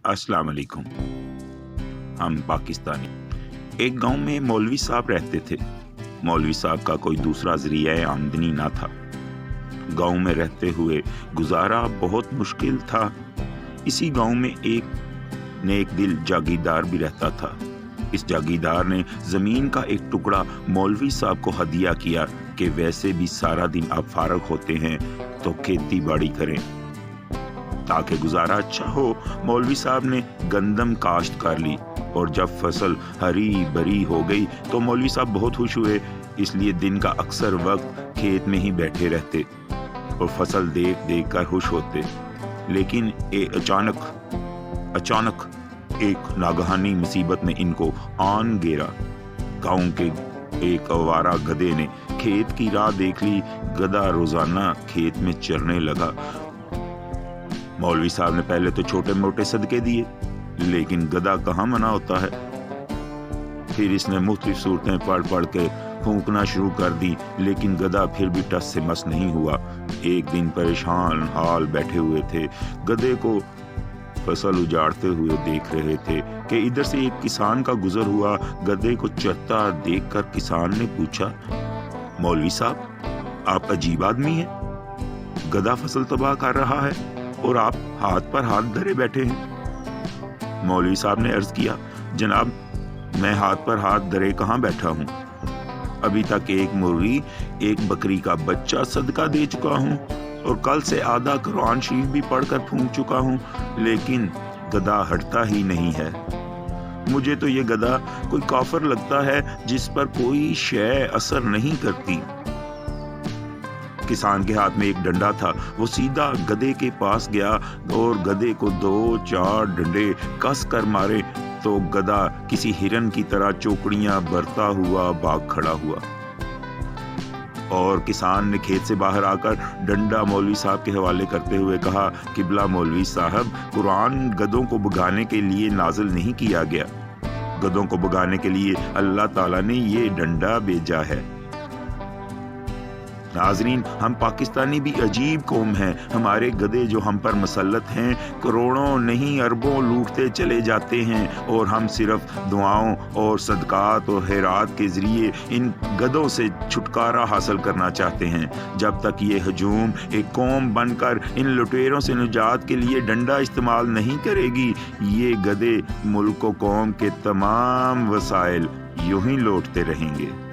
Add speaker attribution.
Speaker 1: अस्सलाम वालेकुम। हम पाकिस्तानी। एक गांव में मौलवी साहब रहते थे। मौलवी साहब का कोई दूसरा जरिया आमदनी ना था। गांव में रहते हुए गुजारा बहुत मुश्किल था। इसी गांव में एक नेक दिल जागीरदार भी रहता था। इस जागीरदार ने जमीन का एक टुकड़ा मौलवी साहब को हदिया किया कि वैसे भी सारा दिन आप फारग होते हैं तो खेती बाड़ी करें ताकि गुजारा अच्छा हो। मौलवी साहब ने गंदम काश्त कर ली और जब फसल हरी भरी हो गई तो मौलवी साहब बहुत खुश हुए। इसलिए दिन का अक्सर वक्त खेत में ही बैठे रहते और फसल देख देख कर खुश होते। लेकिन अचानक एक नागहानी मुसीबत ने इनको आन घेरा। गांव के एक आवारा गधे ने खेत की राह देख ली। गधा रोजाना खेत में चरने लगा। मौलवी साहब ने पहले तो छोटे मोटे सदके दिए, लेकिन गधा कहाँ मना होता है। फिर इसने मुख्तलिफ सूरतें पढ़ के फूंकना शुरू कर दी, लेकिन गधा फिर भी टस से मस नहीं हुआ। एक दिन परेशान हाल बैठे हुए थे, गधे को फसल उजाड़ते हुए देख रहे थे कि इधर से एक किसान का गुजर हुआ। गधे को चरता देखकर किसान ने पूछा, मौलवी साहब आप अजीब आदमी हैं। गधा फसल तबाह कर रहा है और आप हाथ पर हाथ धरे बैठे हैं। मौलवी साहब ने अर्ज किया, जनाब मैं हाथ पर हाथ धरे कहाँ बैठा हूँ। अभी तक एक मुर्गी एक बकरी का बच्चा सदका दे चुका हूँ और कल से आधा कुरान शरीफ भी पढ़कर फूंक चुका हूँ, लेकिन गधा हटता ही नहीं है। मुझे तो ये गधा कोई काफिर लगता है जिस पर कोई शय असर नहीं करती। किसान के हाथ में एक डंडा था। वो सीधा गधे के पास गया और गधे को 2-4 डंडे कस कर मारे तो गधा किसी हिरन की तरह चौकड़ियां भरता हुआ भाग खड़ा हुआ। और किसान ने खेत से बाहर आकर डंडा मौलवी साहब के हवाले करते हुए कहा, किबला मौलवी साहब, कुरान गधों को भगाने के लिए नाजिल नहीं किया गया। गधों को भगाने के लिए अल्लाह ताला ने ये डंडा भेजा है। नाजरीन, हम पाकिस्तानी भी अजीब कौम हैं। हमारे गधे जो हम पर मसल्लत हैं करोड़ों नहीं अरबों लूटते चले जाते हैं और हम सिर्फ दुआओं और सदकात और खैरात के जरिए इन गधों से छुटकारा हासिल करना चाहते हैं। जब तक ये हजूम एक कौम बनकर इन लुटेरों से निजात के लिए डंडा इस्तेमाल नहीं करेगी, ये गधे मुल्क व कौम के तमाम वसाइल यूं ही लौटते रहेंगे।